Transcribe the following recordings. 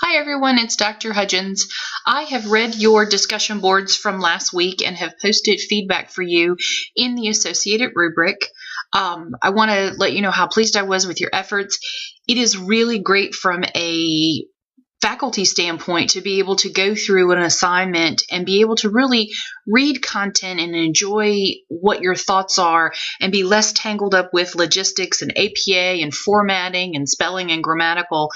Hi everyone, it's Dr. Hudgens. I have read your discussion boards from last week and have posted feedback for you in the associated rubric. I want to let you know how pleased I was with your efforts. It is really great from a faculty standpoint to be able to go through an assignment and be able to really read content and enjoy what your thoughts are and be less tangled up with logistics and APA and formatting and spelling and grammatical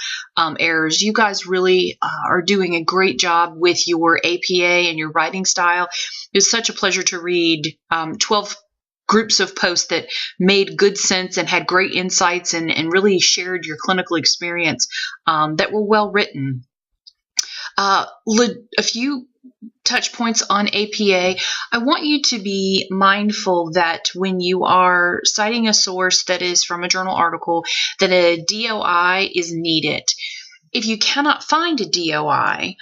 errors. You guys really are doing a great job with your APA and your writing style. It was such a pleasure to read 12 groups of posts that made good sense and had great insights and really shared your clinical experience that were well written. A few touch points on APA. I want you to be mindful that when you are citing a source that is from a journal article, that a DOI is needed. If you cannot find a DOI,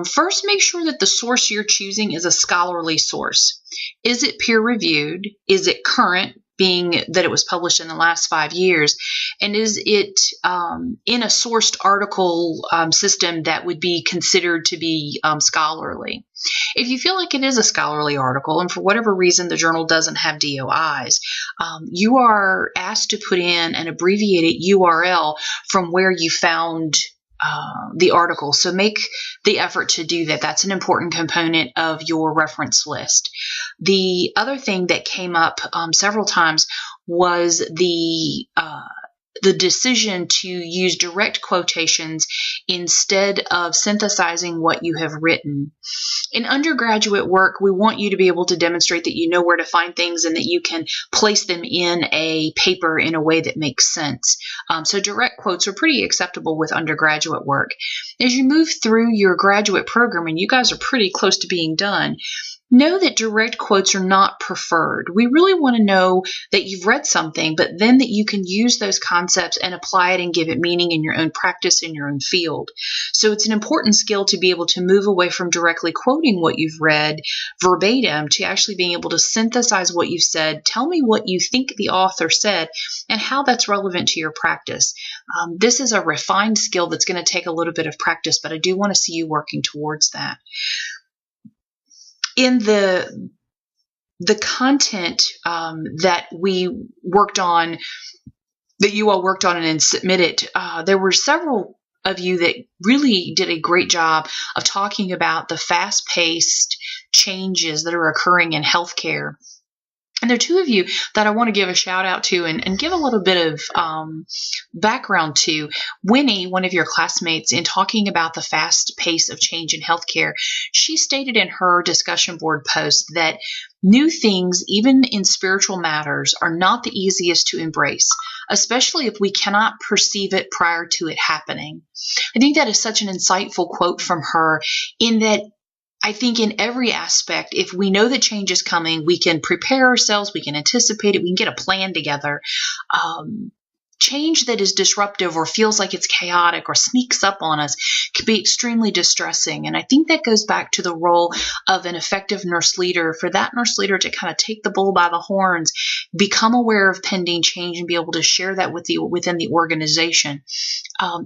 first make sure that the source you're choosing is a scholarly source. Is it peer-reviewed? Is it current, being that it was published in the last 5 years? And is it in a sourced article system that would be considered to be scholarly? If you feel like it is a scholarly article and for whatever reason the journal doesn't have DOIs, you are asked to put in an abbreviated URL from where you found the article. So make the effort to do that. That's an important component of your reference list. The other thing that came up several times was the decision to use direct quotations instead of synthesizing what you have written. In undergraduate work, we want you to be able to demonstrate that you know where to find things and that you can place them in a paper in a way that makes sense. So direct quotes are pretty acceptable with undergraduate work. As you move through your graduate program, and you guys are pretty close to being done, know that direct quotes are not preferred. We really want to know that you've read something, but then that you can use those concepts and apply it and give it meaning in your own practice, in your own field. So it's an important skill to be able to move away from directly quoting what you've read verbatim to actually being able to synthesize what you've said, tell me what you think the author said, and how that's relevant to your practice. This is a refined skill that's going to take a little bit of practice, but I do want to see you working towards that. In the content that we worked on, that you all worked on and submitted, there were several of you that really did a great job of talking about the fast-paced changes that are occurring in healthcare. And there are two of you that I want to give a shout out to and give a little bit of background to. Winnie, one of your classmates, in talking about the fast pace of change in healthcare, she stated in her discussion board post that new things, even in spiritual matters, are not the easiest to embrace, especially if we cannot perceive it prior to it happening. I think that is such an insightful quote from her, in that I think in every aspect, if we know that change is coming, we can prepare ourselves, we can anticipate it, we can get a plan together. Change that is disruptive or feels like it's chaotic or sneaks up on us can be extremely distressing. And I think that goes back to the role of an effective nurse leader, for that nurse leader to kind of take the bull by the horns, become aware of pending change, and be able to share that within the organization.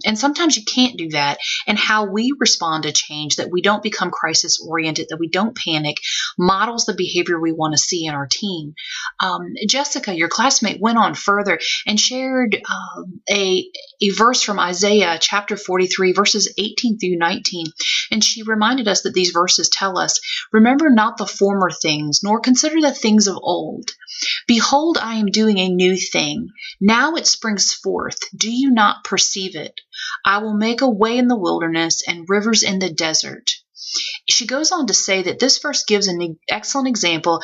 And sometimes you can't do that. And how we respond to change, that we don't become crisis oriented, that we don't panic, models the behavior we want to see in our team. Jessica, your classmate, went on further and shared a verse from Isaiah chapter 43, verses 18 through 19. And she reminded us that these verses tell us, "Remember not the former things, nor consider the things of old. Behold, I am doing a new thing. Now it springs forth. Do you not perceive it? I will make a way in the wilderness and rivers in the desert." She goes on to say that this verse gives an excellent example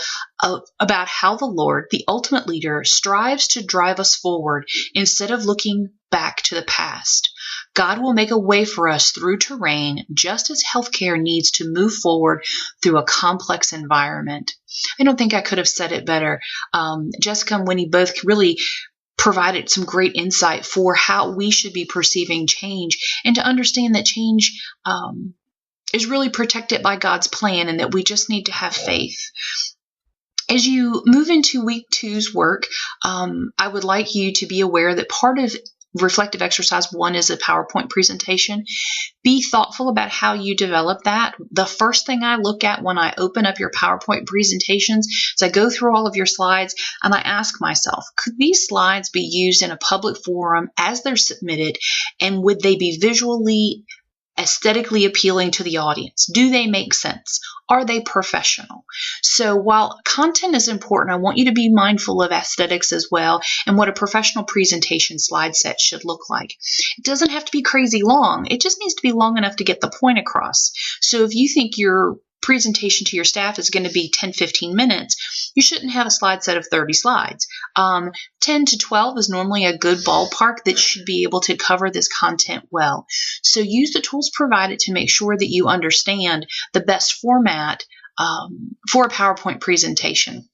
about how the Lord, the ultimate leader, strives to drive us forward instead of looking back to the past. God will make a way for us through terrain, just as healthcare needs to move forward through a complex environment. I don't think I could have said it better. Jessica and Winnie both really provided some great insight for how we should be perceiving change, and to understand that change is really protected by God's plan, and that we just need to have faith. As you move into week 2's work, I would like you to be aware that part of reflective exercise 1 is a PowerPoint presentation. Be thoughtful about how you develop that. The first thing I look at when I open up your PowerPoint presentations is I go through all of your slides and I ask myself, could these slides be used in a public forum as they're submitted, and would they be visually, aesthetically appealing to the audience? Do they make sense? Are they professional? So while content is important, I want you to be mindful of aesthetics as well and what a professional presentation slide set should look like. It doesn't have to be crazy long. It just needs to be long enough to get the point across. So if you think your presentation to your staff is going to be 10-15 minutes, you shouldn't have a slide set of 30 slides. 10 to 12 is normally a good ballpark that should be able to cover this content well. So use the tools provided to make sure that you understand the best format for a PowerPoint presentation.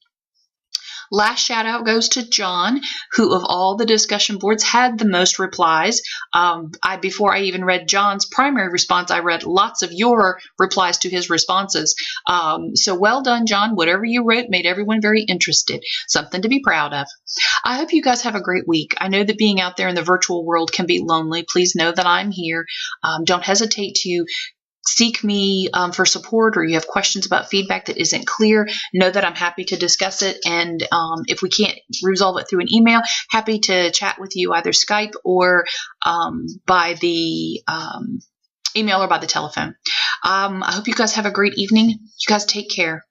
Last shout out goes to John, who of all the discussion boards had the most replies. Before I even read John's primary response, I read lots of your replies to his responses. So well done, John. Whatever you wrote made everyone very interested. Something to be proud of. I hope you guys have a great week. I know that being out there in the virtual world can be lonely. Please know that I'm here. Don't hesitate to seek me for support, or you have questions about feedback that isn't clear, know that I'm happy to discuss it. And if we can't resolve it through an email, happy to chat with you either Skype or by the email or by the telephone. I hope you guys have a great evening. You guys take care.